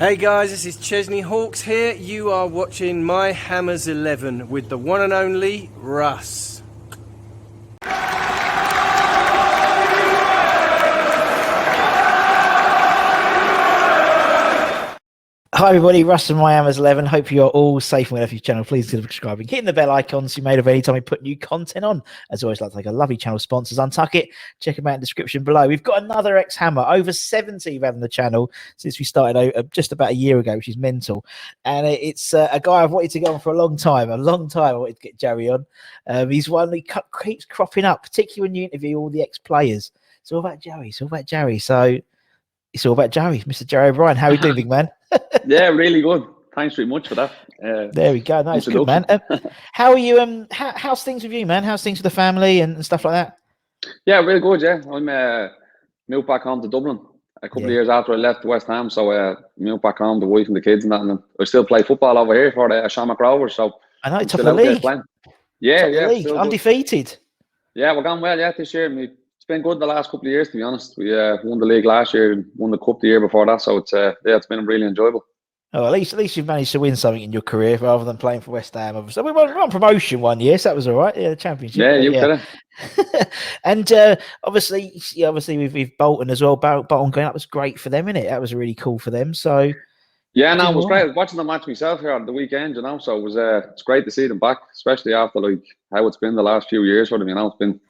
Hey guys, this is Chesney Hawks here. You are watching My Hammers 11 with the one and only Russ. Hi everybody, Russ from My Hammers 11. Hope you are all safe and well off your channel. Please consider subscribing, hitting the bell icon so you're made of any time we put new content on. As always, I'd like to thank our lovely channel sponsors, Untuck It. Check them out in the description below. We've got another ex-hammer, over 70 we've had on the channel since we started just about a year ago, which is mental. And it's a guy I've wanted to get on for a long time. I wanted to get Jerry on. He's one that keeps cropping up, particularly when you interview all the ex-players. It's all about Jerry. So it's all about Jerry, Mr. Jerry O'Brien. How are you doing, big man? Yeah, really good. Thanks very much for that. There we go. No, it's good, man. How are you? How's things with you, man? How's things with the family and stuff like that? Yeah, really good. Yeah, I'm moved back home to Dublin a couple of years after I left West Ham. So moved back home, the wife and the kids and that. And I still play football over here for the Shamrock Rovers. So I know, top of the league. Yeah, league. Undefeated. Good. Yeah, we're going well. Yeah, this year it's been good the last couple of years. To be honest, we won the league last year, and won the cup the year before that. So it's been really enjoyable. Oh, at least you've managed to win something in your career rather than playing for West Ham. So we won promotion one year, so that was all right. Yeah, the championship. Yeah, you could have. And obviously with Bolton as well. Bolton going up was great for them, innit? That was really cool for them. So yeah, no, it was great. I was watching the match myself here on the weekend, you know. So it was it's great to see them back, especially after like how it's been the last few years for them. You know, it's been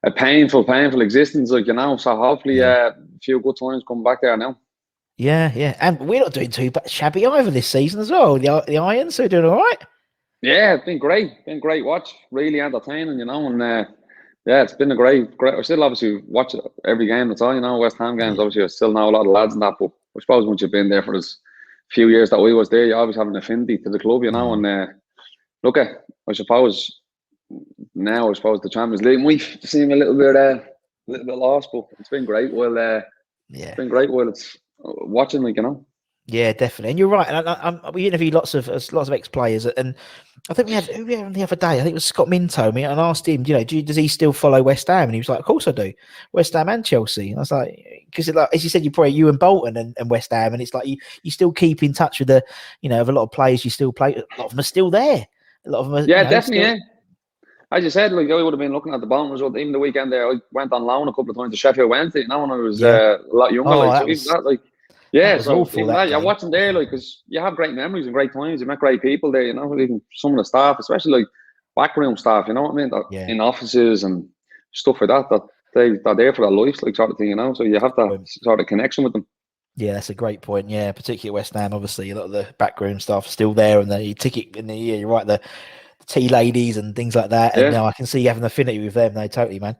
a painful existence, like, you know. So hopefully a few good times come back there now. Yeah, and we're not doing too shabby either this season as well. The Irons are doing all right. Yeah, it's been great. Watch, really entertaining, you know. And yeah, it's been a great. I still obviously watch every game that's on, you know. West Ham games, obviously, I still know a lot of lads and that. But I suppose once you've been there for this few years that we was there, you always have an affinity to the club, you know. And look, I suppose the Champions League might seem a little bit lost, but it's been great. It's been great while it's watching, like, you know. Yeah, definitely, and you're right. And we interviewed lots of ex-players, and I think we had the other day. I think it was Scott Minto. And I asked him, you know, does he still follow West Ham? And he was like, "Of course I do, West Ham and Chelsea." And I was like, because like as you said, you and Bolton and West Ham, and it's like you still keep in touch with of a lot of players you still play. A lot of them are still there. A lot of them are, definitely. Yeah. As you said, like, I would have been looking at the Bolton result. Even the weekend there, I went on loan a couple of times to Sheffield Wednesday, you know, when I was a lot younger. You're watching there, like, because you have great memories and great times. You met great people there, you know, even some of the staff, especially like backroom staff, you know what I mean? In offices and stuff like that they're there for their lives, like, sort of thing, you know. So you have that sort of connection with them. Yeah, that's a great point. Yeah, particularly West Ham, obviously, a lot of the backroom staff are still there, and the ticket in the year, you're right, the tea ladies and things like that. And now I can see you have an affinity with them. No, totally, man.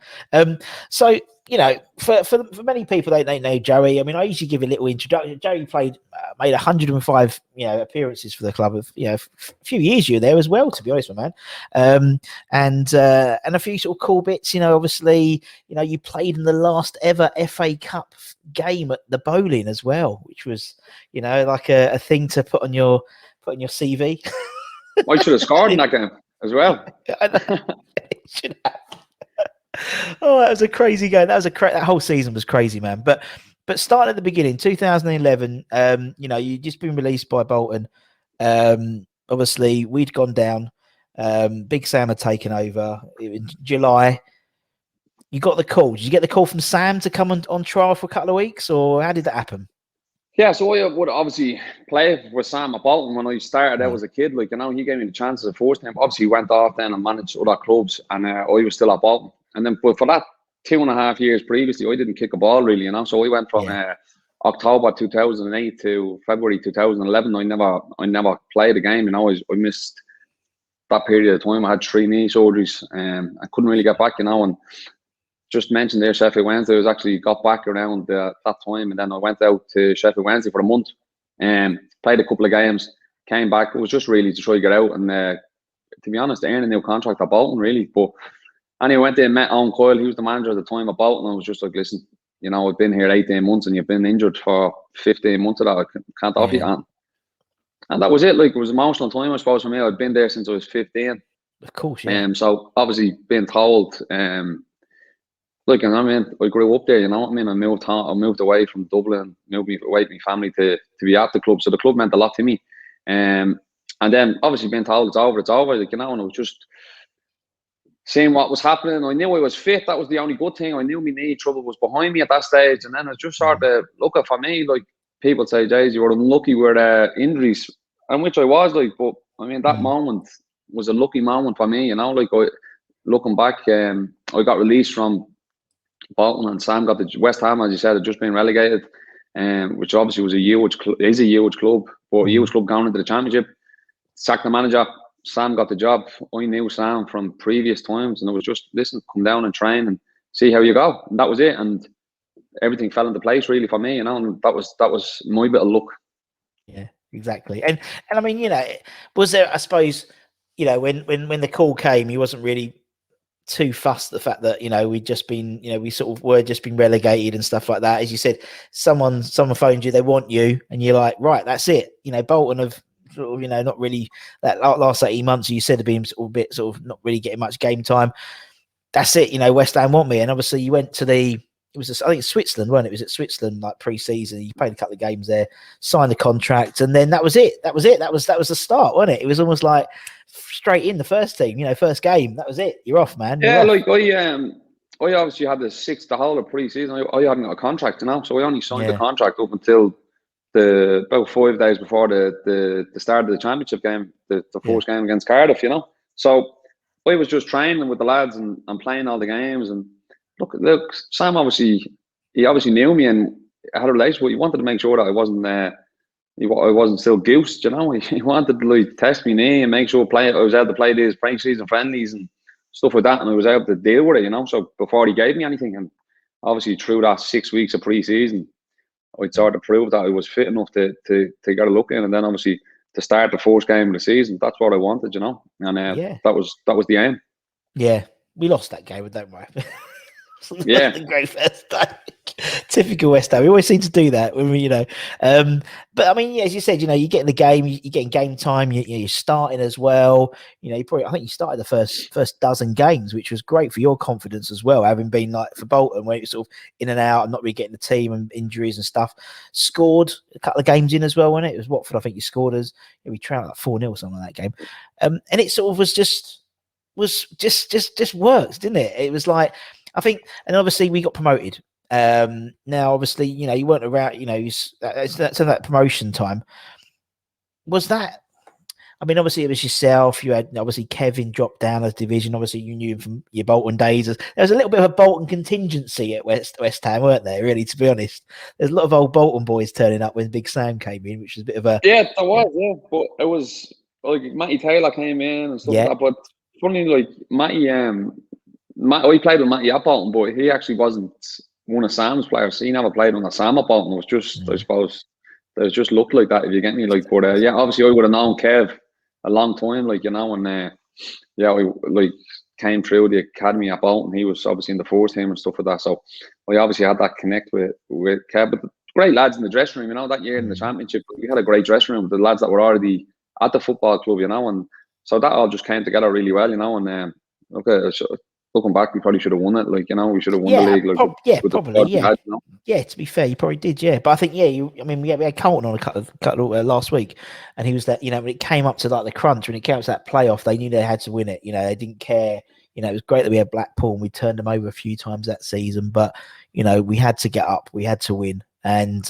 So, you know, for many people, they know Joey. I mean, I usually give a little introduction. Joey made 105, appearances for the club. Of a few years you were there as well, to be honest, my man. And a few sort of cool bits. You know, obviously, you played in the last ever FA Cup game at the Bowling as well, which was, like a thing to put on your CV. I should have scored in that game as well. Should have. Oh, that was a crazy game. That whole season was crazy, man. But starting at the beginning, 2011, you'd just been released by Bolton. Obviously, we'd gone down. Big Sam had taken over in July. You got the call. Did you get the call from Sam to come on trial for a couple of weeks, or how did that happen? Yeah, so I would obviously play with Sam at Bolton when I started out as a kid. Like, he gave me the chance as a first time. Obviously, he went off then and managed other clubs, and I was still at Bolton. And then, but for that 2.5 years previously, I didn't kick a ball really, So I went from October 2008 to February 2011. I never played a game. I missed that period of time. I had 3 knee surgeries, and I couldn't really get back. And just mentioned there, Sheffield Wednesday, I was actually got back around that time, and then I went out to Sheffield Wednesday for a month and played a couple of games, came back. It was just really to try to get out and, to be honest, earn a new contract at Bolton, really. But anyway, went there and met Owen Coyle. He was the manager at the time at Bolton. I was just like, listen, I've been here 18 months and you've been injured for 15 months of that. I can't offer you. And that was it. Like, it was an emotional time, I suppose, for me. I'd been there since I was 15. Of course, yeah. So obviously being told, like, and I mean, I grew up there, you know what I mean? I moved away from Dublin, moved away from my family to be at the club. So the club meant a lot to me. And then obviously being told it's over, like, you know, and it was just seeing what was happening. I knew I was fit. That was the only good thing. I knew my knee trouble was behind me at that stage. And then it's just sort of, look, for me, like, people say, Jays, you were unlucky with injuries, and which I was, like, but I mean, that moment was a lucky moment for me, you know, like, looking back, I got released from Bolton, and Sam got the West Ham, as you said, had just been relegated, which obviously was is a huge club, but a huge club going into the Championship. Sacked the manager. Sam got the job. I knew Sam from previous times, and it was just, listen, come down and train and see how you go. And that was it. And everything fell into place really for me, you know. And that was my bit of luck. Yeah, exactly. And I mean, you know, was there? I suppose, you know, when the call came, he wasn't really too fussed the fact that, you know, we'd just been, you know, we sort of were just been relegated and stuff like that. As you said, someone phoned you, they want you, and you're like, right, that's it. You know, Bolton have sort of, you know, not really, that last 18 months you said have been sort of a bit sort of not really getting much game time. That's it, you know, West Ham want me. And obviously you went to I think it's Switzerland, wasn't it? It was at Switzerland, like pre-season. You played a couple of games there, signed the contract, and then that was it. That was the start, wasn't it? It was almost like straight in the first team, you know, first game. That was it. You're off, man. Yeah, like I obviously had the whole of pre-season. I hadn't got a contract, you know, so I only signed the contract up until about 5 days before the start of the Championship game, the first game against Cardiff, you know. So I was just training with the lads and playing all the games. And look, Sam obviously knew me and had a relationship, but he wanted to make sure that I wasn't still goosed, you know. He wanted to, like, test me knee and make sure I was able to play these pre-season friendlies and stuff like that, and I was able to deal with it, you know. So before he gave me anything, and obviously through that 6 weeks of pre-season, I'd sort of proved that I was fit enough to get a look in, and then obviously to start the first game of the season, that's what I wanted, you know. And that was the aim. Yeah, we lost that game, don't we? Yeah, great first time. Typical West Ham. We always seem to do that when we, you know. But I mean, yeah, as you said, you know, you get in the game, you're getting game time. You're starting as well. You know, I think you started the first dozen games, which was great for your confidence as well, having been like for Bolton, where you're sort of in and out and not really getting the team and injuries and stuff. Scored a couple of games in as well, wasn't it? It was Watford, I think you scored as we trailed like 4-0 or something like that game. And it sort of was just works, didn't it? It was like, I think, and obviously we got promoted. Now, obviously, you know, you weren't around, you know, that's that promotion time. Was that, I mean, obviously it was yourself. You had, obviously, Kevin dropped down as division. Obviously, you knew him from your Bolton days. There was a little bit of a Bolton contingency at West Ham, weren't there, really, to be honest? There's a lot of old Bolton boys turning up when Big Sam came in, which was a bit of a... Yeah, there was, yeah. But it was, like, Matty Taylor came in and stuff like that. But funny, like, I played with Matty at Bolton, but he actually wasn't one of Sam's players. He never played under Sam at Bolton. It was just, I suppose, it was just looked like that, if you get me. Like, but yeah, obviously I would have known Kev a long time, like, you know, and yeah, I like came through the academy at Bolton. He was obviously in the first team and stuff like that. So I obviously had that connect with Kev. But great lads in the dressing room, you know, that year in the Championship, we had a great dressing room with the lads that were already at the football club, you know, and so that all just came together really well, you know. And looking back, we probably should have won it. Like, you know, we should have won the league. Like, probably. Had, you know? Yeah, to be fair, you probably did. Yeah, but I think, we had Colton on a couple last week, and he was that. You know, when it came up to like the crunch, when it came up to that playoff, they knew they had to win it. You know, they didn't care. You know, it was great that we had Blackpool and we turned them over a few times that season, but you know, we had to get up, we had to win, and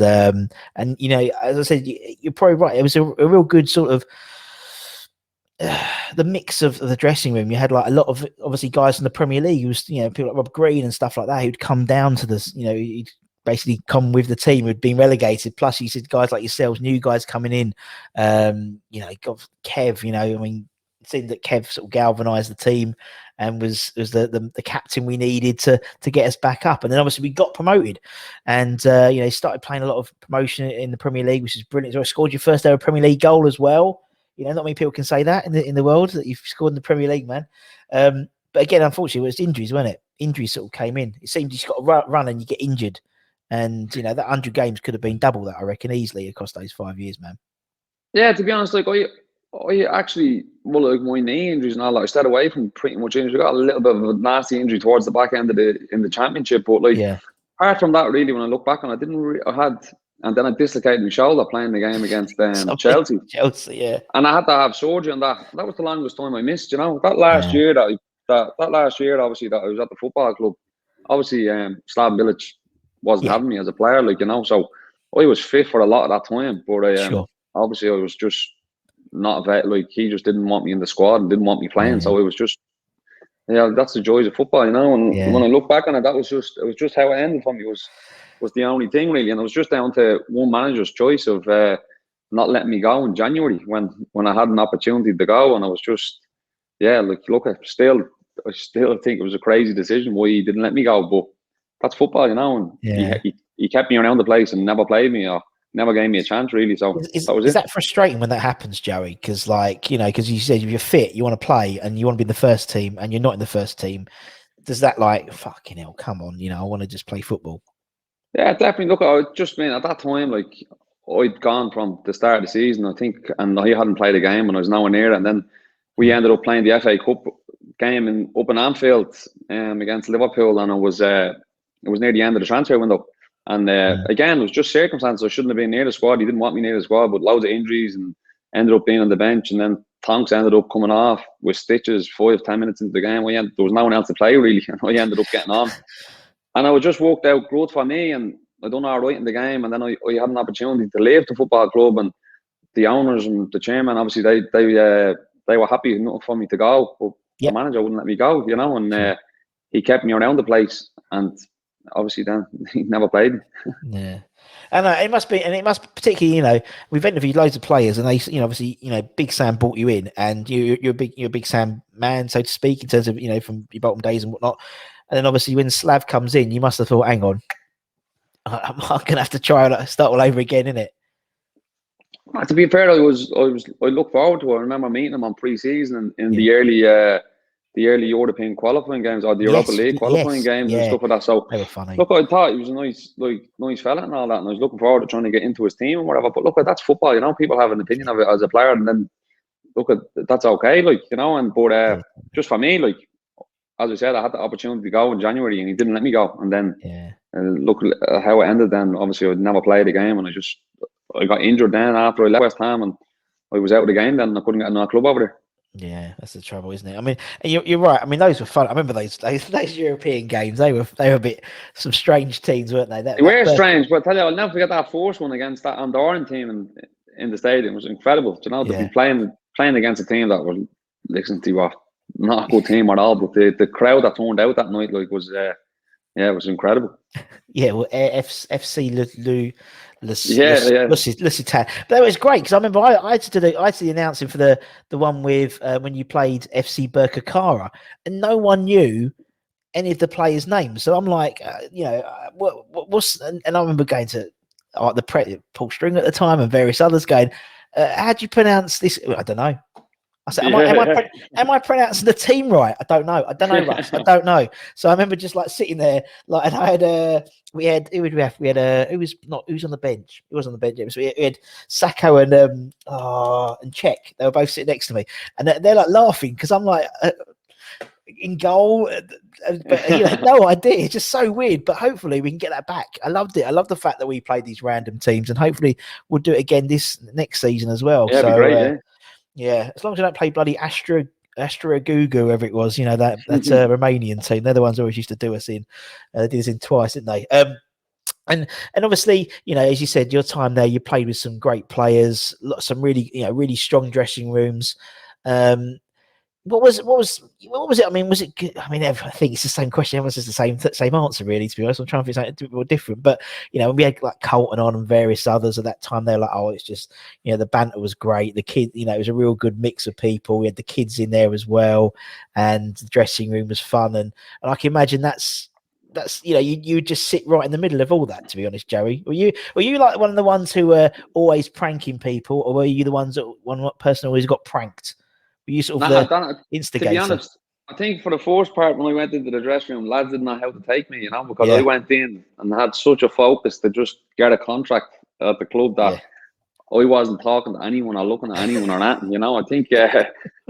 you know, as I said, you're probably right. It was a real good sort of. The mix of the dressing room, you had like a lot of obviously guys in the Premier League who was, you know, people like Rob Green and stuff like that who'd come down to this, you know, he'd basically come with the team who'd been relegated. Plus, you said guys like yourselves, new guys coming in. You know, got Kev. You know, I mean, it seemed that Kev sort of galvanised the team and was the captain we needed to get us back up. And then obviously we got promoted, and you know, started playing a lot of promotion in the Premier League, which is brilliant. So I scored your first ever Premier League goal as well. You know, not many people can say that in the world, that you've scored in the Premier League, man. But again, unfortunately, it was injuries, wasn't it? Injuries sort of came in. It seemed you just got to run and you get injured. And, you know, that 100 games could have been double that, I reckon, easily across those 5 years, man. Yeah, to be honest, like, I actually, well, like my knee injuries and all that, I stayed away from pretty much injuries. I got a little bit of a nasty injury towards the back end of the championship, but like Yeah. apart from that, really, when I look back on it, I didn't really, I had, and then I dislocated my shoulder playing the game against Something. Chelsea. Chelsea, yeah. And I had to have surgery on that. That was the longest time I missed. That last year that last year, obviously, that I was at the football club. Obviously, Slaven Village wasn't having me as a player, so I was fit for a lot of that time. But Sure. obviously, I was just not like he just didn't want me in the squad and didn't want me playing. So it was just that's the joys of football, And when I look back on it, it was just how it ended for me was the only thing really, and it was just down to one manager's choice of not letting me go in January when I had an opportunity to go, and I was just look, I still think it was a crazy decision why he didn't let me go, but that's football, And he kept me around the place and never played me or never gave me a chance really. So Is that was that frustrating when that happens, Joey? Because because you said if you're fit, you want to play and you want to be in the first team, and you're not in the first team. Does that fucking hell? Come on, I want to just play football. Yeah, definitely. Look, I just mean at that time, like I'd gone from the start of the season, I think, and I hadn't played a game, and I was nowhere near it. And then we ended up playing the FA Cup game up in Anfield against Liverpool, and it was near the end of the transfer window. And again, it was just circumstances. I shouldn't have been near the squad. He didn't want me near the squad, but loads of injuries, and ended up being on the bench. And then Tonks ended up coming off with stitches 5-10 minutes into the game. There was no one else to play really, and I ended up getting on. And I was just worked out growth for me, and I done all right in the game. And then I had an opportunity to leave the football club, and the owners and the chairman, obviously, they were happy enough for me to go, but the manager wouldn't let me go, and he kept me around the place, and obviously then he never played me. Yeah. And it must particularly, we've interviewed loads of players, and they, obviously, Big Sam brought you in, and you're a big Sam man, so to speak, in terms of, from your Bolton days and whatnot. And then obviously when Slav comes in, you must have thought, hang on, I'm going to have to start all over again, innit? To be fair, I look forward to it. I remember meeting him on pre-season in the early European qualifying games or the Europa League qualifying games and stuff like that. So they were funny. Look, I thought he was a nice fella and all that, and I was looking forward to trying to get into his team and whatever. But look, that's football, People have an opinion of it as a player, and then look, that's okay, but just for me, as I said, I had the opportunity to go in January, and he didn't let me go. And then look how it ended. Then obviously I'd never played a game, and I got injured then after I left West Ham, and I was out of the game then, and I couldn't get another club over there. Yeah, that's the trouble, isn't it? I mean, and you're right. I mean, those were fun. I remember those European games. They were a bit some strange teams, weren't they? They were strange, but I tell you, I'll never forget that first one against that Andorran team in the stadium. It was incredible. To be playing against a team that was not a good team at all. But the crowd that turned out that night was it was incredible. Yeah, well, FC Lusitano. But that was great because I remember I had to do the announcing for the one with when you played FC Birkirkara, and no one knew any of the players' names. So I'm like, what's and I remember going to Paul String at the time and various others going, how do you pronounce this? I don't know. I said, am I pronouncing the team right? I don't know, Russ. I don't know. So I remember just sitting there, and I had who would we have? We had who's on the bench? Who was on the bench? So we had Sacco and Czech. They were both sitting next to me, and they're laughing because I'm in goal, but no idea. It's just so weird. But hopefully we can get that back. I loved it. I love the fact that we played these random teams, and hopefully we'll do it again this next season as well. Yeah, so, it'd be great. Yeah, as long as I don't play bloody Astra Gugu, whoever it was, that's a Romanian team. They're the ones who always used to do us in. They did us in twice, didn't they? And obviously, as you said, your time there, you played with some great players, some really, really strong dressing rooms. What was it? I mean, was it good? I mean, I think it's the same question. Everyone's just the same answer, really, to be honest. I'm trying to think something a bit more different. But, when we had Colton on and various others at that time, they were like, oh, it's just, the banter was great. The kid, it was a real good mix of people. We had the kids in there as well. And the dressing room was fun. And I can imagine that's you just sit right in the middle of all that, to be honest, Joey. Were you like one of the ones who were always pranking people, or were you the one person who always got pranked? Were you sort of the instigator? To be honest, I think for the first part when I went into the dressing room, lads didn't know how to take me, because I went in and had such a focus to just get a contract at the club that I wasn't talking to anyone or looking at anyone or anything, you know. I think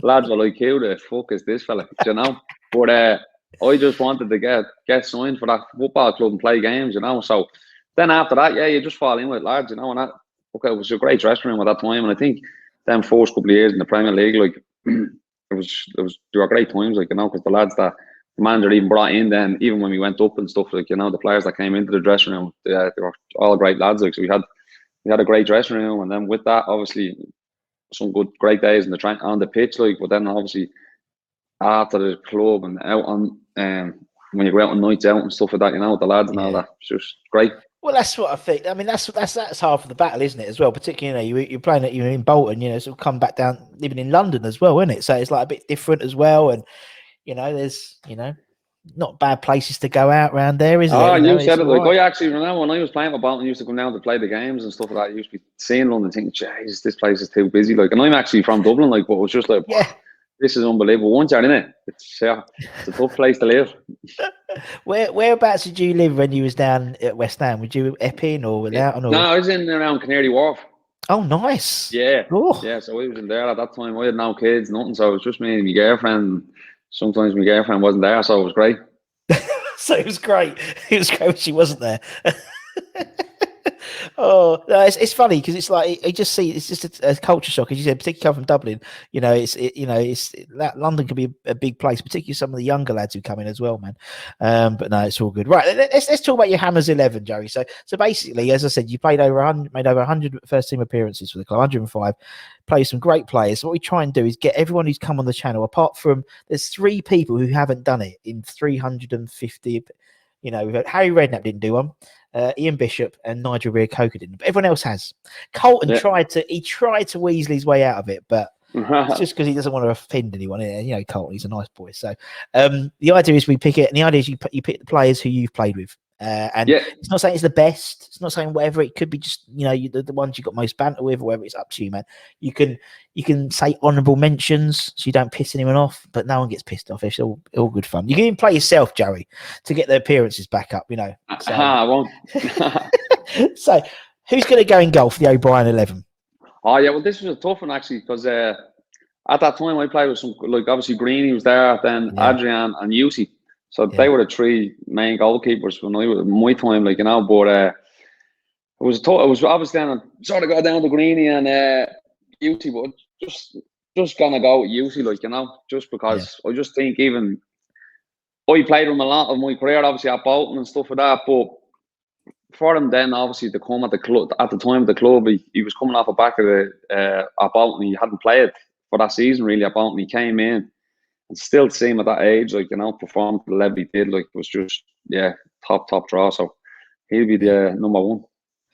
lads were like, who the fuck is this fella, you know? But I just wanted to get signed for that football club and play games, you know. So then after that, yeah, you just fall in with lads, you know. And that, okay, it was a great dressing room at that time. And I think them first couple of years in the Premier League, like, they were great times, like, you know, because the lads that the manager even brought in then, even when we went up and stuff, like, you know, the players that came into the dressing room, they were all great lads, like. So we had a great dressing room, and then with that, obviously, some great days in on the pitch, like. But then obviously after the club and out on when you go out on nights out and stuff like that, you know, with the lads and all that, it's just great. Well, that's what I think. I mean, that's half of the battle, isn't it? As well, particularly, you know, you're playing you're in Bolton, you know, so come back down living in London as well, isn't it? So it's like a bit different as well, and you know, there's not bad places to go out around there, is there? You said it. Like, I actually remember when I was playing for Bolton, I used to come down to play the games and stuff like that. I used to be seeing London thinking, jeez, this place is too busy. Like, and I'm actually from Dublin, like, but it was just like, this is unbelievable. Once you're in it, it's a tough place to live. Whereabouts did you live when you was down at West Ham? Would you Epping or without? No, I was in around Canary Wharf. Oh, nice. Yeah. Oh. Yeah, so I was in there at that time. I had no kids, nothing. So it was just me and my girlfriend. Sometimes my girlfriend wasn't there, so it was great. So it was great. It was great when she wasn't there. Oh no, it's funny because it's like I just see it's just a culture shock, as you said, particularly come from Dublin. You know, that London can be a big place, particularly some of the younger lads who come in as well, man. But no, it's all good. Right, let's talk about your Hammers 11, Joey. So basically, as I said, you made over 100 first team appearances for the club, 105. Play some great players. So what we try and do is get everyone who's come on the channel, apart from there's 3 people who haven't done it in 350. You know, we've had Harry Redknapp didn't do one. Ian Bishop and Nigel Reo-Coker didn't, but everyone else has. Colton tried to weasel his way out of it, but it's just because he doesn't want to offend anyone. You know, Colton, he's a nice boy. So the idea is we pick it, and the idea is you pick the players who you've played with. And it's not saying it's the best. It's not saying whatever. It could be just the ones you got most banter with, or whatever. It's up to you, man. You can say honourable mentions so you don't piss anyone off, but no one gets pissed off. It's all good fun. You can even play yourself, Joey, to get the appearances back up. You know. So, I won't. So who's going to go in goal for the O'Brien 11? Oh yeah, well this was a tough one actually because at that time I played with some obviously Greeny was there, then Adrian and Yusi. So they were the 3 main goalkeepers when I was my time, like, you know. But it was obviously then sort of got down to Greeny and Yusi, but just gonna go with Yusi, like, you know, just because I just think even I played him a lot of my career, obviously at Bolton and stuff like that. But for him then, obviously to come at the club at the time of the club, he was coming off the back of the at Bolton. He hadn't played for that season really at Bolton. He came in. And still the same at that age, like, you know, performed to the level he did, like, it was just, top draw. So he'll be the number 1.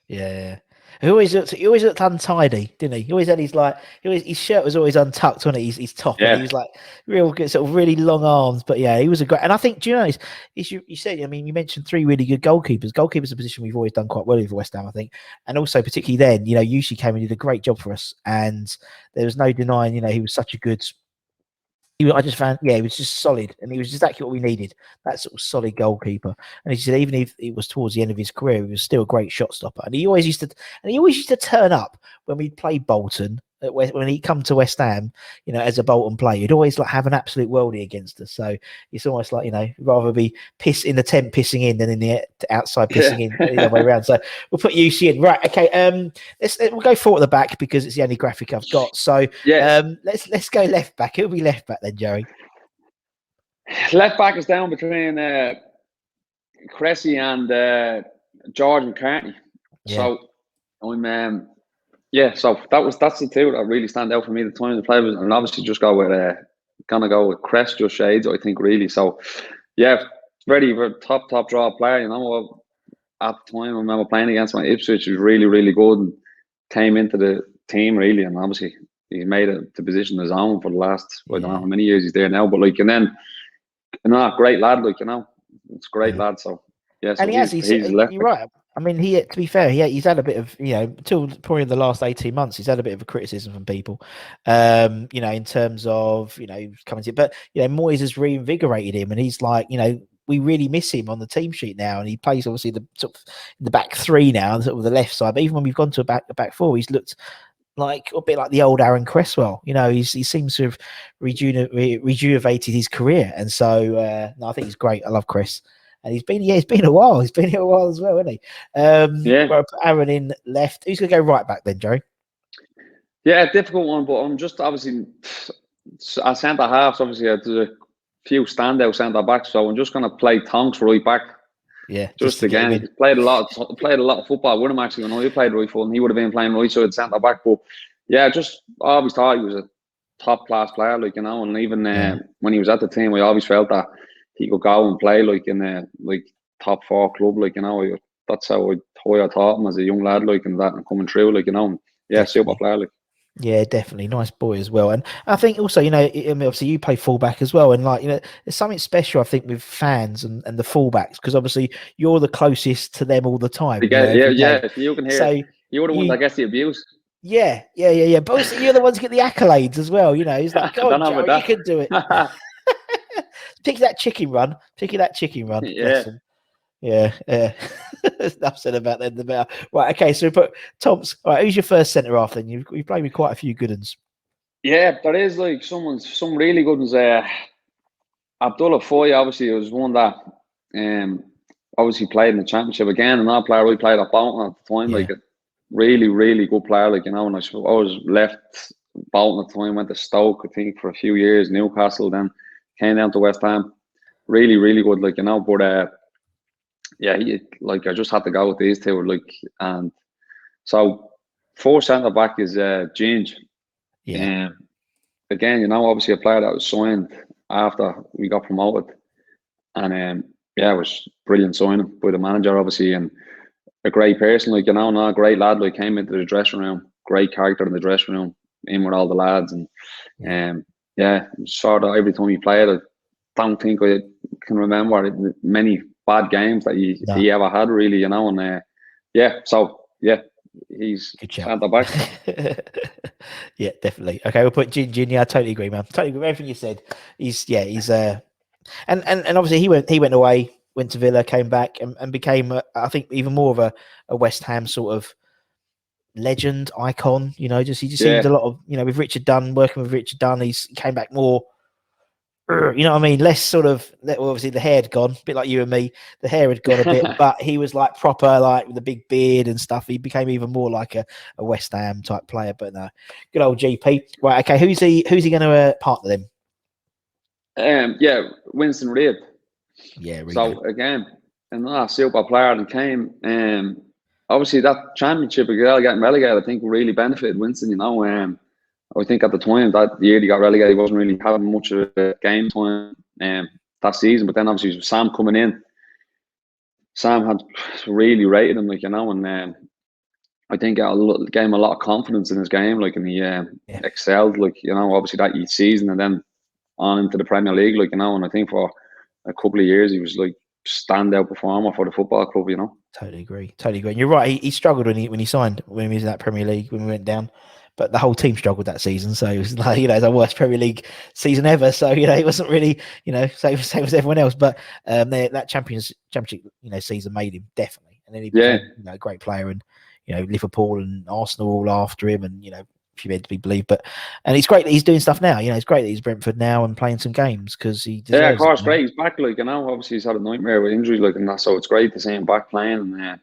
Yeah. He always looked untidy, didn't he? He always had his shirt was always untucked, wasn't it? His top. Yeah. He was like real good, sort of really long arms. But yeah, he was a great. And I think, do you know, you said, I mean, you mentioned 3 really good goalkeepers. Goalkeepers a position we've always done quite well for West Ham, I think. And also, particularly then, you know, Yushi came and did a great job for us. And there was no denying, you know, he was such a good. I just found, he was just solid, and he was exactly what we needed. That sort of solid goalkeeper. And he said, even if it was towards the end of his career, he was still a great shot stopper. And he always used to turn up when we played Bolton. When he come to West Ham, you know, as a Bolton player, he'd always like have an absolute worldie against us. So it's almost like, you know, rather be in the tent pissing in than in the outside pissing in the other way around. So we'll put UC in. Right, okay. We'll go 4 at the back because it's the only graphic I've got. So let's go left back. Who'll be left back then, Joey? Left back is down between Cressy and George McCartney. So I'm so that's the 2 that really stand out for me. The time to play with, and obviously just go with Crest, just shades, I think, really. So very, very top draw player. You know, at the time I remember playing against my Ipswich, was really, really good and came into the team really, and obviously he made it the position his own for the last I don't know how many years he's there now. But like, and then great lad, like, you know, it's a great lad. So so and he's left. You're right. I mean, to be fair, he's had a bit of, you know, until probably the last 18 months, he's had a bit of a criticism from people, you know, in terms of, you know, coming to, but, you know, Moyes has reinvigorated him, and he's like, you know, we really miss him on the team sheet now, and he plays obviously the sort of the back three now, sort of the left side. But even when we've gone to a back four, he's looked like a bit like the old Aaron Cresswell. He seems to have rejuvenated his career, and so no, I think he's great. I love Chris. And he's been a while. He's been here a while as well, hasn't he? Yeah. Well, put Aaron in left. Who's going to go right back then, Joey? Yeah, difficult one, but I'm just obviously at centre halves. Obviously, there's a few standout centre backs, so I'm just going to play Tonks right back. Yeah, just again, he's played a lot of football with him actually. When he played right foot, and he would have been playing right side centre back. But yeah, just I always thought he was a top class player, and even when he was at the team, I always felt that he could go and play like in a top 4 club, that's how I taught him as a young lad, and that, and coming through, yeah, definitely. Super player, Yeah, definitely. Nice boy as well. And I think also, obviously you play fullback as well. And there's something special, I think, with fans and the fullbacks, because obviously you're the closest to them all the time. Yeah. If you can hear it. You're the one that gets the abuse. Yeah. But also you're the ones who get the accolades as well. He's like, go on, Joe, you can do it. Pick that chicken run. Yeah. Yeah. Enough said about them. Right, okay, so we put Tom's. All right, who's your first centre half then? You played with quite a few good ones. Yeah, there is some really good ones. Abdullah Foy, obviously, was one that obviously played in the championship again. Another player we played at Bolton at the time, a really, really good player, and I was left Bolton at the time, went to Stoke, I think, for a few years, Newcastle, then came down to West Ham. Really, really good, but yeah, I just had to go with these two, and so 4 centre back is Ginge. Yeah. Again, obviously a player that was signed after we got promoted, and it was brilliant signing by the manager, obviously, and a great person, not a great lad. Came into the dressing room, great character in the dressing room, in with all the lads, and sort of every time he played, I don't think I can remember many bad games that he ever had, really, and he's centre back. Yeah, definitely. Okay, we'll put Gin. Yeah, I totally agree, man. Totally agree with everything you said. He's and obviously he went away, went to Villa, came back, and became I think even more of a West Ham sort of legend icon. He just seemed a lot of with Richard Dunn, working with Richard Dunn, he came back more. You know what I mean? Less sort of, obviously the hair had gone, a bit like you and me. The hair had gone a bit, but he was proper, with the big beard and stuff. He became even more like a West Ham type player. But no, good old GP. Right, okay. Who's he going to partner them? Winston Reid. Yeah, really. So again, another super player that came. Obviously that championship getting relegated, I think really benefited Winston. I think at the time, that year he got relegated, he wasn't really having much of a game time that season. But then obviously with Sam coming in, Sam had really rated him, and I think it gave him a lot of confidence in his game, and he excelled, obviously that season, and then on into the Premier League, and I think for a couple of years he was standout performer for the football club, Totally agree. And you're right. He struggled when he signed, when he was in that Premier League, when we went down. But the whole team struggled that season, so it was it's our worst Premier League season ever. So it wasn't really same as everyone else. But that championship season made him, definitely, and then he became a great player, and Liverpool and Arsenal all after him, and if you meant to be believed. And it's great that he's doing stuff now. It's great that he's Brentford now and playing some games because he deserves of course, it, great. He's back, obviously he's had a nightmare with injuries, and that. So it's great to see him back playing. And as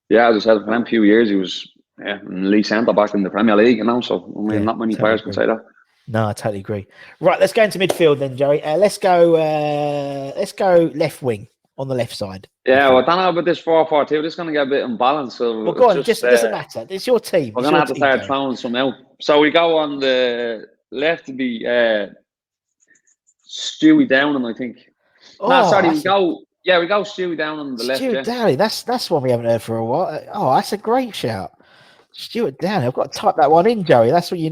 I said, for them few years he was. League centre back in the Premier League, so not many players can say that. No, I totally agree. Right, let's go into midfield then, Joey. Let's go left wing on the left side. Yeah, well, I don't know about this 4-4-2. This is going to get a bit imbalanced. So well, go on. It doesn't matter. It's your team. We're going to have to start throwing some out. So we go on the left to be Stewie Downing, I think. We go Stewie Downing on the left. Stewie Downing. That's one we haven't heard for a while. Oh, that's a great shout. Stuart Downing. I've got to type that one in, Joey. That's what it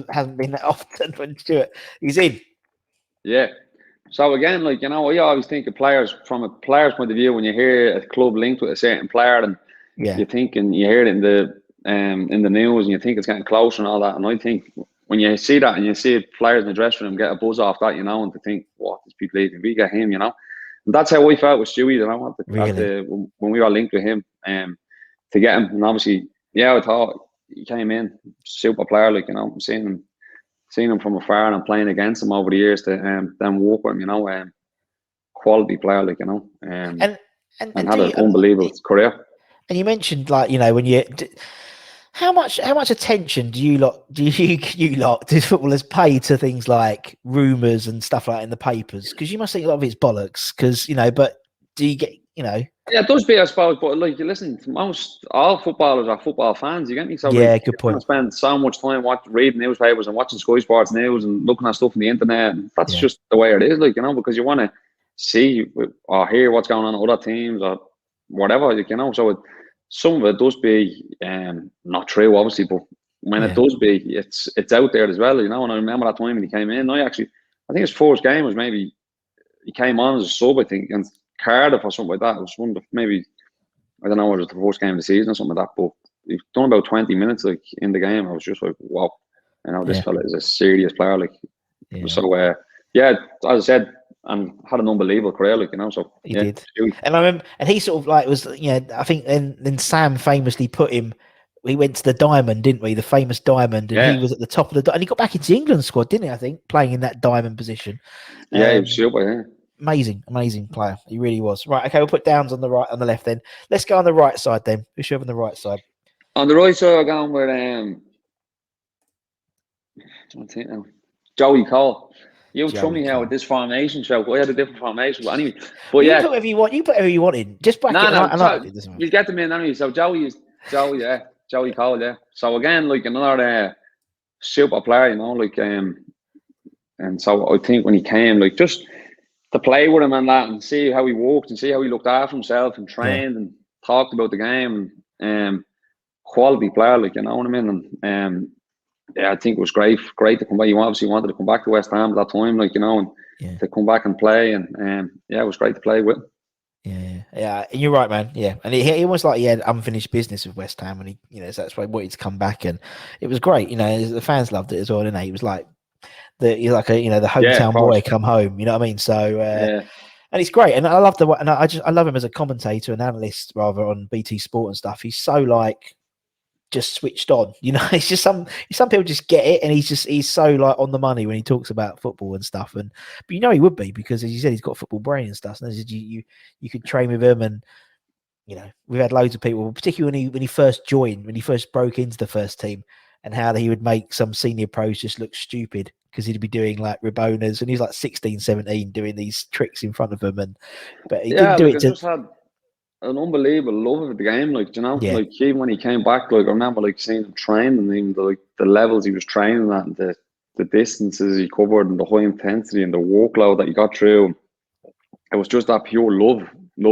hasn't been that often when Stuart he's in. Yeah. So again, I always think of players from a player's point of view. When you hear a club linked with a certain player, and you think, and you hear it in the news, and you think it's getting closer and all that. And I think when you see that and you see players in the dressing room get a buzz off that, and to think, what, these people leaving, we get him, And that's how I felt with Stewie. That I wanted Really? when we were linked with him, to get him. And obviously, yeah, I thought he came in super player, like, you know, seeing him from afar and playing against him over the years to then walk with him, you know, quality player, like, you know, And and do had an you, unbelievable career. and you mentioned, like, you know, when you how much attention do you do footballers pay to things like rumours and stuff like that in the papers? Because you must think a lot of it's bollocks. Because, you know, but do you get, you know? Yeah, it does be, I suppose, but like, you listen, most all footballers are football fans. You get me? So like, Yeah, you're good going to point. spend so much time reading newspapers and watching Sky Sports News and looking at stuff on the internet. And that's just the way it is, like, you know, because you want to see or hear what's going on in other teams or whatever, like, you know. So some of it does be not true, obviously, but when it does be, it's out there as well, you know. And I remember that time when he came in. I think his first game was maybe he came on as a sub, I think, against Cardiff or something like that. It was one of the, maybe, I don't know, it was the first game of the season or something like that. But he's done about 20 minutes like in the game. I was just like, wow, you know, this fella is a serious player. Like, so yeah, as I said, and had an unbelievable career, like, you know. So He did. And I remember, and he sort of like was, you know, I think then Sam famously put him. We went to the Diamond, didn't we? The famous Diamond, and he was at the top of the. And he got back into the England squad, didn't he? I think playing in that Diamond position. Yeah, he was super. Yeah. Amazing player. He really was. Right, okay, we'll put Downs on the right, on the left then. Let's go on the right side then. Who should have on the right side? On the right side, I'm going with I think now, Joey Cole. You threw me out with this formation show. I had a different formation, but anyway. But you put whatever you want. You put whatever you want in. Just bracket. You get them in anyway. So Joey, Joey Cole, yeah. So again, like another super player, you know, like and so I think when he came, like, just to play with him and that, and see how he walked and see how he looked after himself and trained and talked about the game, and quality player, like, you know what I mean. And yeah, I think it was great to come back. You obviously wanted to come back to West Ham at that time, like, you know, and to come back and play, and yeah, it was great to play with. Yeah, and you're right, man. Yeah, and he almost like he had unfinished business with West Ham, and he, you know, so that's why he wanted to come back, and it was great. You know, the fans loved it as well, didn't they? He was like the hometown boy come home. You know what I mean? So and it's great, and I love I love him as a commentator and analyst rather on BT Sport and stuff. He's so like just switched on, you know. It's just some people just get it, and he's so like on the money when he talks about football and stuff. And but you know he would be, because as you said, he's got a football brain and stuff. And you could train with him, and you know, we've had loads of people, particularly when he first joined, when he first broke into the first team, and how he would make some senior pros just look stupid because he'd be doing like Rabonas, and he's like 16, 17 doing these tricks in front of him, but he didn't do it. Just had an unbelievable love of the game, like, you know, like even when he came back, like I remember like seeing him train, and even the levels he was training at, and the distances he covered, and the high intensity and the workload that he got through. It was just that pure love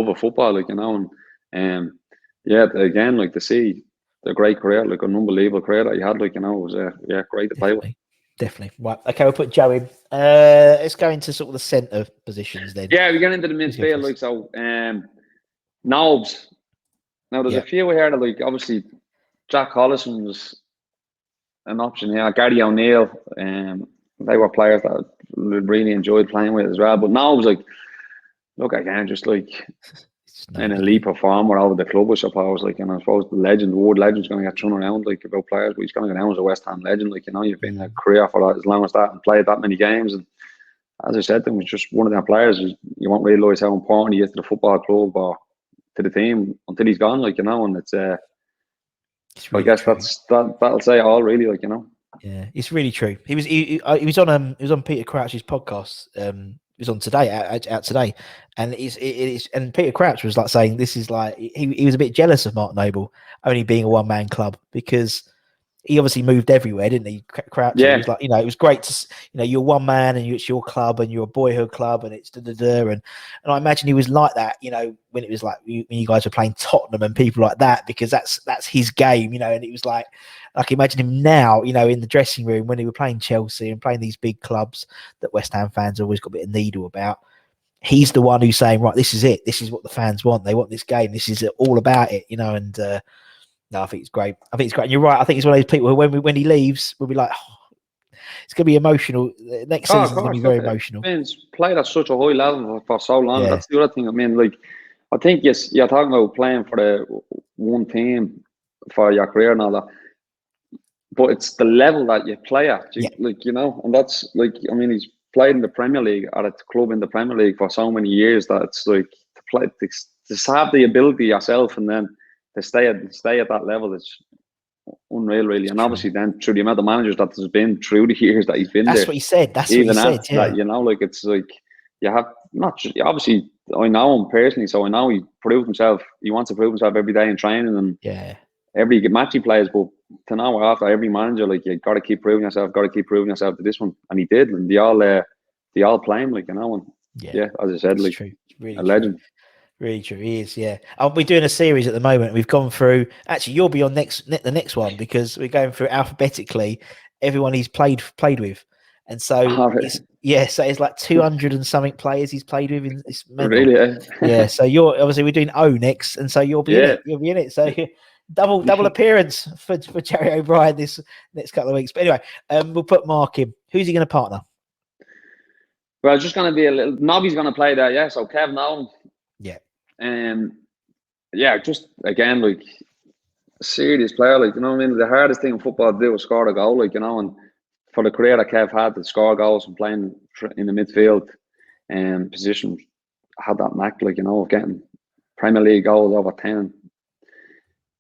of football, like, you know. And yeah, again, like, to see the great career, like an unbelievable career that he had, like, you know, it was great to play with. Definitely. Right. Okay, we'll put Joe in. Let's go into sort of the centre positions then. Yeah, we get into the midfield, like, so Nobes. Now there's a few here that, like, obviously Jack Collison was an option here. Gary O'Neill, they were players that I really enjoyed playing with as well. But Nobes, like, look, again, just like an elite performer over the club, I suppose. Like, and I suppose the word legend's going to get thrown around, like, about players, but he's going to go down as a West Ham legend. Like, you know, you've been a career for that, as long as that, and played that many games. And as I said, he was just one of them players. You won't realise how important he is to the football club or to the team until he's gone, like, you know. And it's really, I guess true. That'll say it all, really, like, you know. Yeah, it's really true. He was on Peter Crouch's podcast. It was on today, out today, and and Peter Crouch was like saying this is like he was a bit jealous of Mark Noble only being a one-man club, because he obviously moved everywhere, didn't he? Crouch. Yeah. He was like, you know, it was great to, you know, you're one man and it's your club and you're a boyhood club and it's and I imagine he was like that, you know, when it was like when you guys were playing Tottenham and people like that, because that's his game, you know. And it was like I can imagine him now, you know, in the dressing room when he were playing Chelsea and playing these big clubs that West Ham fans always got a bit of needle about. He's the one who's saying, right, this is it. This is what the fans want. They want this game. This is all about it, you know. And no, I think it's great. And you're right. I think it's one of those people who, when he leaves, we'll be like, oh, it's going to be emotional. Next Oh, season's of going to be course. very Look, emotional. It's played at such a high level for so long. Yeah. That's the other thing. I mean, like, I think yes, you're talking about playing for the one team for your career and all that, but it's the level that you play at. Like, you know, and that's like, I mean, he's played in the Premier League at a club in the Premier League for so many years that it's like to play to have the ability yourself and then to stay at that level. It's unreal, really. And obviously, then through the amount of managers that there's been through the years that he's been That's there. what he said. That's Even what he at said. Yeah. that, you know, like it's like you have not just, obviously I know him personally, so I know he proved himself. He wants to prove himself every day in training and every match he plays. But to know after every manager, like you got to keep proving yourself, to this one, and he did, and they all play him, like, you know, and as I said, it's like true. Really a legend. Really true. He is, yeah. We're doing a series at the moment. We've gone through. Actually, you'll be on the next one because we're going through alphabetically everyone he's played with, and so so it's like 200 and something players he's played with. It's mental. Really, yeah. So we're doing O next, and so you'll be in it. You'll be in it. So double appearance for Jerry O'Brien this next couple of weeks. But anyway, we'll put Mark in. Who's he going to partner? Well, it's just going to be a little. Nobby's going to play there, yeah. So Kev Nolan. Yeah. Just again, like a serious player, like, you know what I mean? The hardest thing in football to do is score a goal, like, you know, and for the career that Kev had to score goals and playing in the midfield position, had that knack, like, you know, of getting Premier League goals over 10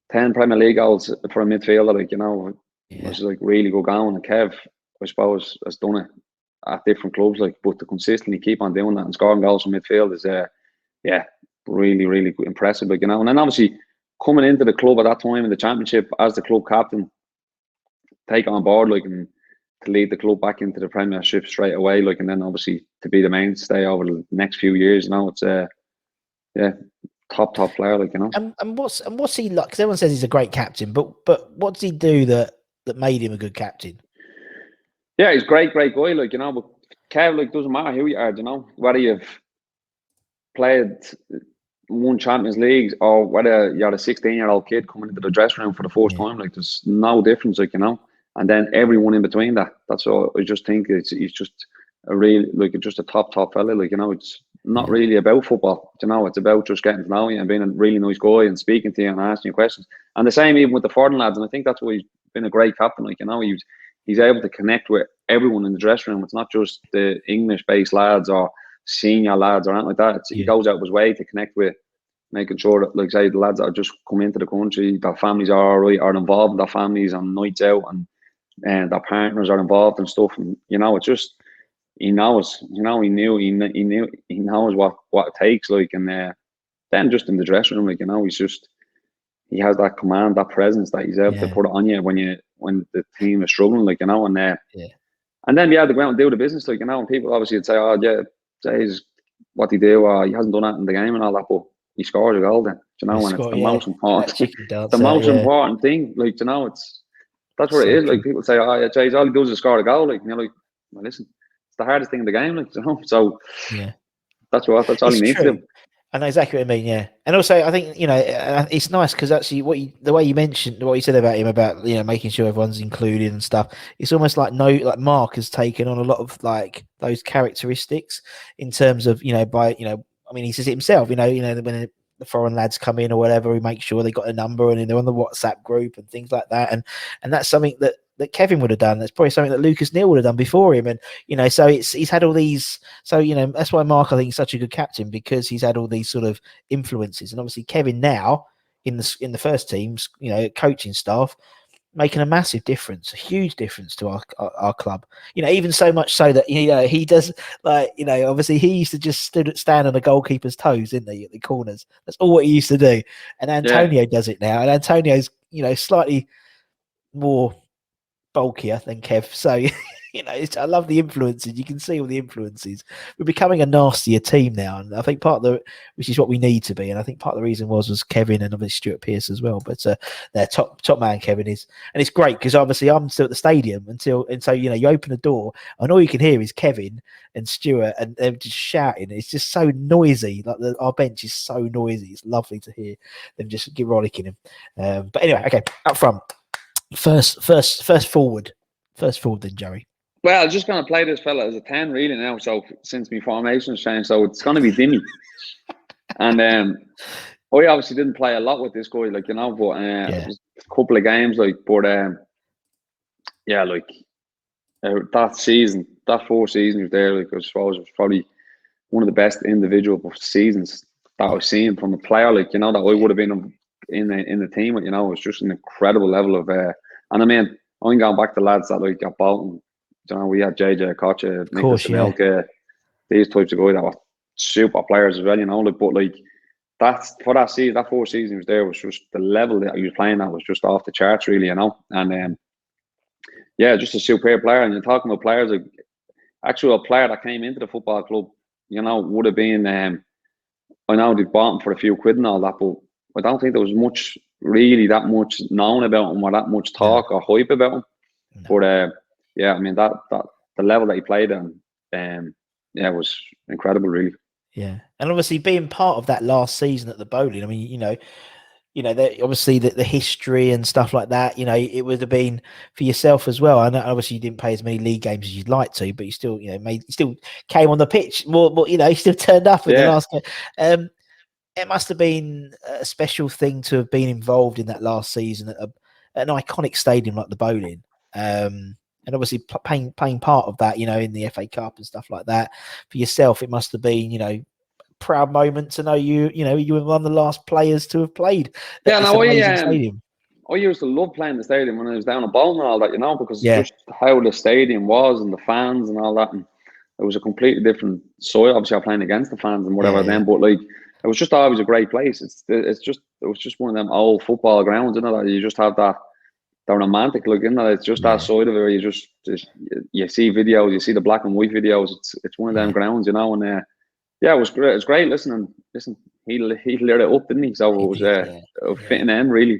Premier League goals for a midfielder, like, you know, was like really good going. And Kev, I suppose, has done it at different clubs, like, but to consistently keep on doing that and scoring goals from midfield is really, really impressive, like, you know. And then obviously coming into the club at that time in the Championship as the club captain, take on board, like, and to lead the club back into the Premiership straight away, like, and then obviously to be the mainstay over the next few years, you know, it's top player, like, you know. And what's he like? Because everyone says he's a great captain, but what does he do that made him a good captain? Yeah, he's great guy, like, you know. But Kev, like, doesn't matter who you are, you know, whether you've played won Champions League or whether you're a 16-year-old kid coming into the dressing room for the first time, like, there's no difference, like, you know. And then everyone in between that. That's all. I just think he's just a real, like, just a top fella, like, you know. It's not really about football, you know. It's about just getting to know you and being a really nice guy and speaking to you and asking you questions. And the same even with the foreign lads. And I think that's why he's been a great captain, like, you know. He's able to connect with everyone in the dressing room. It's not just the English-based lads or senior lads or anything like that. He goes out of his way to connect with, making sure that, like, say, the lads that are just come into the country, their families are all right, are involved in their families on nights out, and their partners are involved and stuff. And, you know, it's just, he knows, you know, he knows what it takes, like. And then just in the dressing room, like, you know, he has that command, that presence that he's able to put it on you when the team is struggling, like, you know. And and then they go out and do the business, like, you know. And people obviously would say, oh yeah, Jay's what he do, or he hasn't done that in the game and all that, but he scores a goal then, you know. And it's the most important, important thing, like, you know. That's what it is. Like, people say, oh yeah, Jay's all he does is score a goal, like, you know, like, well, listen, it's the hardest thing in the game, like, you know. So that's all he needs to do. I know exactly what I mean, yeah. And also, I think, you know, it's nice because actually the way you mentioned, what you said about him, about, you know, making sure everyone's included and stuff, it's almost like Mark has taken on a lot of, like, those characteristics in terms of, you know, I mean, he says it himself, you know, when the foreign lads come in or whatever, he makes sure they got a number and they're on the WhatsApp group and things like that. And that's something that Kevin would have done. That's probably something that Lucas Neal would have done before him. And, you know, so he's had all these. So, you know, that's why Mark, I think, is such a good captain, because he's had all these sort of influences. And obviously Kevin now in the first teams, you know, coaching staff, making a massive difference, a huge difference to our club. You know, even so much so that, you know, he does, like, you know, obviously he used to just stand on the goalkeeper's toes, didn't he, at the corners? That's all what he used to do. And Antonio does it now. And Antonio's, you know, slightly more bulkier than Kev. So, you know, I love the influences. You can see all the influences. We're becoming a nastier team now, and I think which is what we need to be. And I think part of the reason was Kevin and obviously Stuart Pearce as well. But their top man Kevin is, and it's great because obviously I'm still at the stadium and so, you know, you open the door and all you can hear is Kevin and Stuart, and they're just shouting. It's just so noisy. Like our bench is so noisy. It's lovely to hear them just get rollicking him. But anyway, okay, up front. First forward then, Jerry. Well, just going to play this fella as a 10 really now. So since my formation's changed, so it's going to be Dimmy. And I obviously didn't play a lot with this guy, like, you know, but it was a couple of games, like, but yeah, like that season, that 4 seasons he was there, like, I suppose it was probably one of the best individual seasons that I've seen from a player, like, you know, that I would have been in the team. You know, it was just an incredible level of and I mean, I'm going back to lads that like got Bolton. You know, we had JJ Kocha, Nicholas Anelka, these types of guys that were super players as well. You know, like, but like that's for that season, that 4 seasons he was there was just the level that he was playing at was just off the charts, really. You know, and yeah, just a superb player. And you're talking about players like actually a player that came into the football club, you know, would have been. I know they bought him for a few quid and all that, but I don't think there was much really that much known about him or that much talk or hype about him. No. But yeah, I mean that the level that he played on, yeah, it was incredible, really. Yeah, and obviously being part of that last season at the Bowling, I mean, you know, obviously the history and stuff like that, you know, it would have been for yourself as well. I know obviously you didn't play as many league games as you'd like to, but you still, you know, still came on the pitch more, you know, you still turned up in the last game. It must have been a special thing to have been involved in that last season at an iconic stadium like the Bowling. And obviously playing part of that, you know, in the FA Cup and stuff like that. For yourself, it must have been, you know, proud moment to know you were one of the last players to have played at this amazing stadium. I used to love playing the stadium when I was down at Bolton and all that, you know, because just how the stadium was and the fans and all that, and it was a completely different soil. Obviously, I'm playing against the fans and whatever then, but like it was just always a great place. It was just one of them old football grounds, you know, that you just have that romantic look, you know. It's just that side of it where you just you see videos, you see the black and white videos. It's one of them grounds, you know, and yeah, it was great. It was great. Listen, he lit it up, didn't he? So it was a fitting end, really.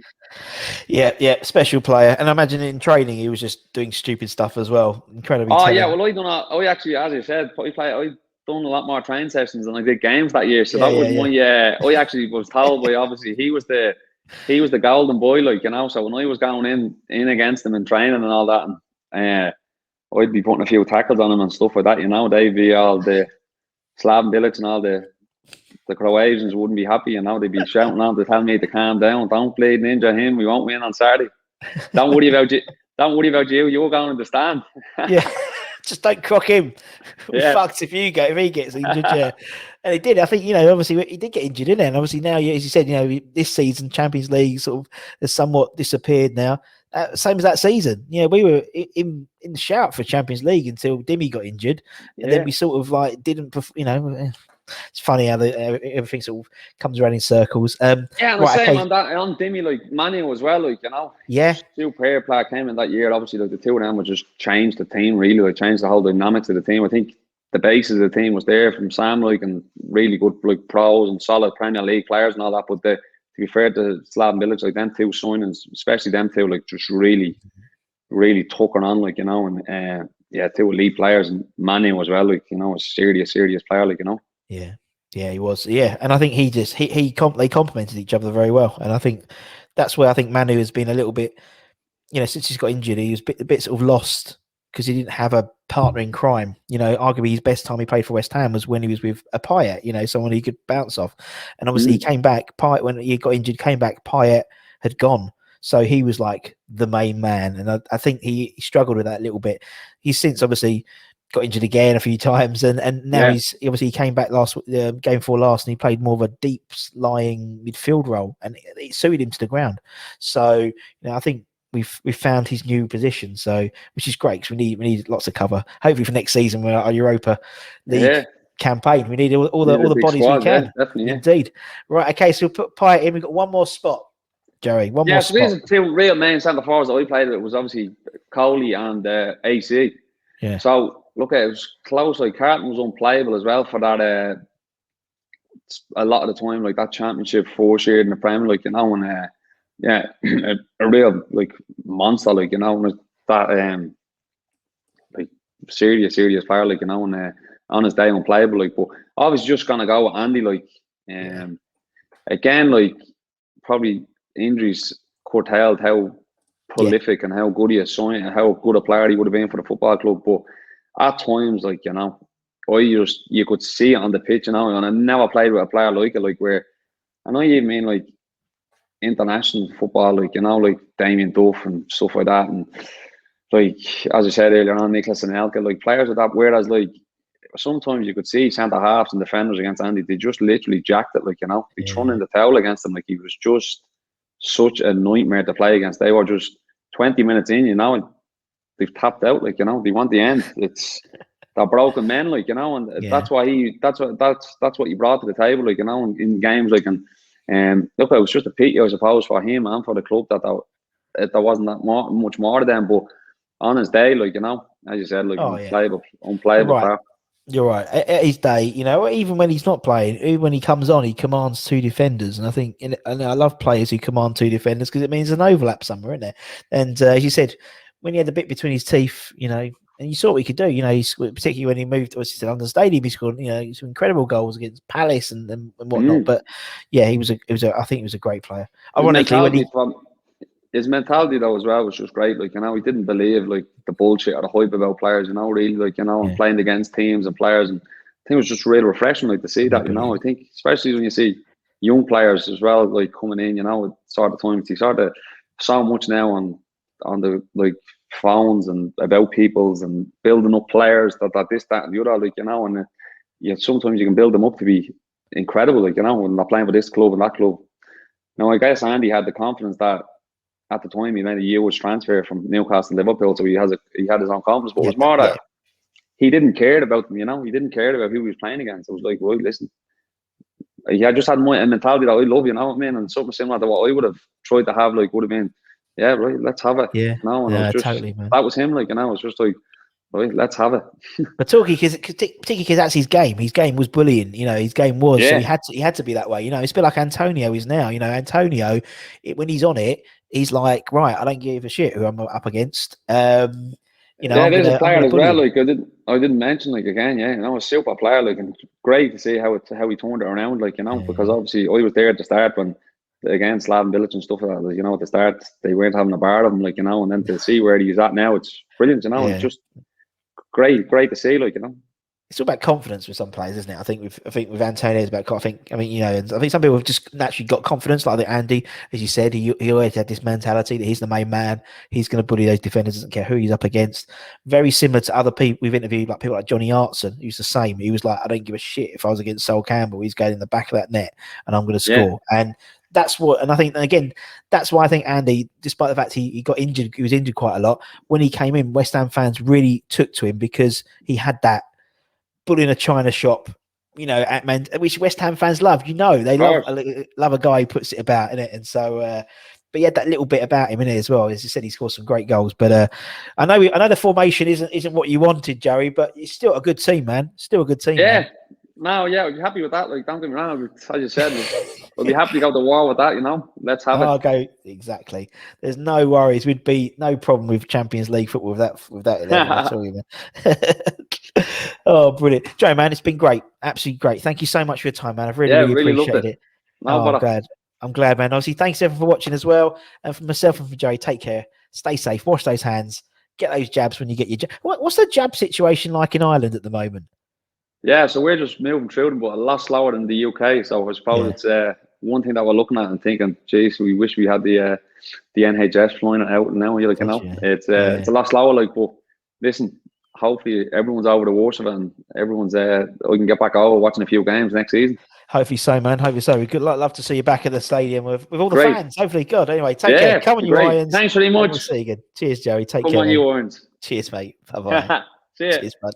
Yeah, special player. And I imagine in training he was just doing stupid stuff as well. Incredibly. Oh yeah, well I actually, as you said, I done a lot more training sessions than I did games that year. So that was my I actually was told by obviously he was the golden boy, like, you know. So when I was going in against him in training and all that, and I'd be putting a few tackles on him and stuff like that, you know. They'd be all the Slaven Bilic and all the Croatians wouldn't be happy, you know. They'd be shouting on to tell me to calm down. Don't play ninja him. We won't win on Saturday. Don't worry about you. Don't worry about you. You're going to stand. Yeah, just don't crock him. We're fucked if he gets injured. Yeah, and he did. I think, you know, obviously he did get injured, didn't he? And obviously now, as you said, you know, this season Champions League sort of has somewhat disappeared now. Same as that season. You know, we were in the shout for Champions League until Dimmy got injured, and then we sort of like didn't. You know, it's funny how everything sort of comes around in circles. And the same on Dimmy, like Manu as well, like, you know. Yeah, super player came in that year. Obviously, like the two of them would just change the team. Really, like changed the whole dynamics of the team. I think the basis of the team was there from Sam, like, and really good like pros and solid Premier League players and all that. But to be fair to Slaven Bilic, like them two signings, especially them two, like just really took her on, like, you know, and two elite players, and Manu as well, like, you know, a serious player, like, you know. Yeah, he was. Yeah, and I think they complemented each other very well, and I think that's where I think Manu has been a little bit, you know, since he's got injured, he was a bit sort of lost because he didn't have a partner in crime. You know, arguably his best time he played for West Ham was when he was with a Payet, you know, someone he could bounce off. And obviously he came back, Payet, when he got injured, came back, Payet had gone. So he was like the main man. And I think he struggled with that a little bit. He's since obviously got injured again a few times. And now he came back game 4 last, and he played more of a deep lying midfield role, and it suited him to the ground. So, you know, I think we've found his new position, so which is great because we need lots of cover. Hopefully for next season, we're our Europa League campaign. We need all the bodies squad, we can. Definitely, indeed. Right, okay, so we'll put Payet in. We've got one more spot, Joey. One more spot. So these are two real main centre forwards that we played with. It was obviously Coley and AC. Yeah. So look, it was close. Like Carlton was unplayable as well for that. A lot of the time, like that championship 4th year in the Premier, like, you know, and a real like monster, like, you know, and that like serious player, like, you know, and on his day unplayable, like, but obviously just gonna go with Andy, like, again, like probably injuries curtailed how prolific and how good he is, and how good a player he would have been for the football club. But at times, like, you know, you could see it on the pitch, you know, and I never played with a player like it, like where I know you mean like international football, like, you know, like Damien Duff and stuff like that, and like as I said earlier on, Nicholas and Elka, like players like that. Whereas like sometimes you could see centre halves and defenders against Andy, they just literally jacked it, like, you know, they thrown in the towel against him. Like he was just such a nightmare to play against. They were just 20 minutes in, you know, and they've tapped out, like, you know, they want the end. It's they're broken men, like, you know, and that's what he brought to the table, like, you know, in games, like, and look, it was just a pity, I suppose, for him and for the club that there wasn't that much more to them. But on his day, like, you know, as you said, like, unplayable player. You're right. At his day, you know, even when he's not playing, even when he comes on, he commands two defenders. And I think, and I love players who command two defenders because it means an overlap somewhere, isn't there? And as you said, when he had the bit between his teeth, you know, and you saw what he could do, you know, particularly when he moved to London Stadium, he scored, you know, some incredible goals against Palace and whatnot. But yeah, I think he was a great player. Ironically, his mentality though as well was just great. Like, you know, he didn't believe like the bullshit or the hype about players, you know, really, like, you know, and playing against teams and players. And I think it was just really refreshing, like, to see that, you know. I think especially when you see young players as well, like coming in, you know, at sort of times, you sort of so much now on the like phones and about people's and building up players that this, that, and the other, like, you know, and sometimes you can build them up to be incredible, like, you know, when they're playing for this club and that club. Now, I guess Andy had the confidence that at the time he made a year's transfer from Newcastle to Liverpool, so he had his own confidence. But it was more that he didn't care about them, you know. He didn't care about who he was playing against. It was like, right, listen, he had just had a mentality that I love, you know what I mean, and something similar to what I would have tried to have, like, would have been, yeah, right, let's have it. Yeah, you know, and it was just, totally, man. That was him, like, you know, it was just like, right, let's have it. But particularly because that's his game. His game was bullying. You know, his game was so he had to be that way. You know, it's a bit like Antonio is now. You know, Antonio, when he's on it, he's like, right, I don't give a shit who I'm up against. You know, there's a player as well. Like I didn't mention, like, again, you know, a super player. Like, and great to see how he turned it around. Like, you know, because obviously I was there at the start when against Slaven Village and stuff like that. You know, at the start they weren't having a bar of him, like, you know, and then to see where he's at now, it's brilliant. You know, it's just great to see, like, you know. It's all about confidence with some players, isn't it? I think with Antonio, it's about. I mean, you know, I think some people have just naturally got confidence. Like Andy, as you said, he always had this mentality that he's the main man. He's going to bully those defenders, doesn't care who he's up against. Very similar to other people we've interviewed, like people like Johnny Artson, who's the same. He was like, I don't give a shit if I was against Sol Campbell. He's going in the back of that net, and I'm going to score. And that's what, and I think, again, that's why I think Andy, despite the fact he got injured, he was injured quite a lot. When he came in, West Ham fans really took to him because he had that bull in a china shop, you know, which West Ham fans love. You know, they love a guy who puts it about, innit? And so, but he had that little bit about him in it as well. As you said, he scored some great goals. But I know the formation isn't what you wanted, Joey, but it's still a good team, man. Still a good team. Yeah. Man. No, yeah, we're happy with that. Like, don't get me wrong, as you said, we'll be happy to go to war with that, you know. Let's have it. I'll go, exactly. There's no worries. We'd be no problem with Champions League football with that 11. I tell you, man. Oh, brilliant. Joe, man, it's been great. Absolutely great. Thank you so much for your time, man. I've really appreciated it. I'm glad, man. Obviously, thanks everyone for watching as well. And for myself and for Joey, take care. Stay safe. Wash those hands. Get those jabs when you get your jab. What's the jab situation like in Ireland at the moment? Yeah, so we're just moving through them, but a lot slower than the UK. So I suppose it's one thing that we're looking at and thinking, geez, we wish we had the NHS flying it out now. You're like, you know, it's a lot slower. Like, but listen, hopefully everyone's over the worst of it and everyone's we can get back over watching a few games next season. Hopefully so, man. Hopefully so. We'd love to see you back at the stadium with all the fans. Hopefully, God. Anyway, take care. Come on, you Irons. Thanks very much. We'll see you again. Cheers, Joey. Take care. Come on, you Irons. Cheers, mate. Bye bye. See ya. Cheers, bud.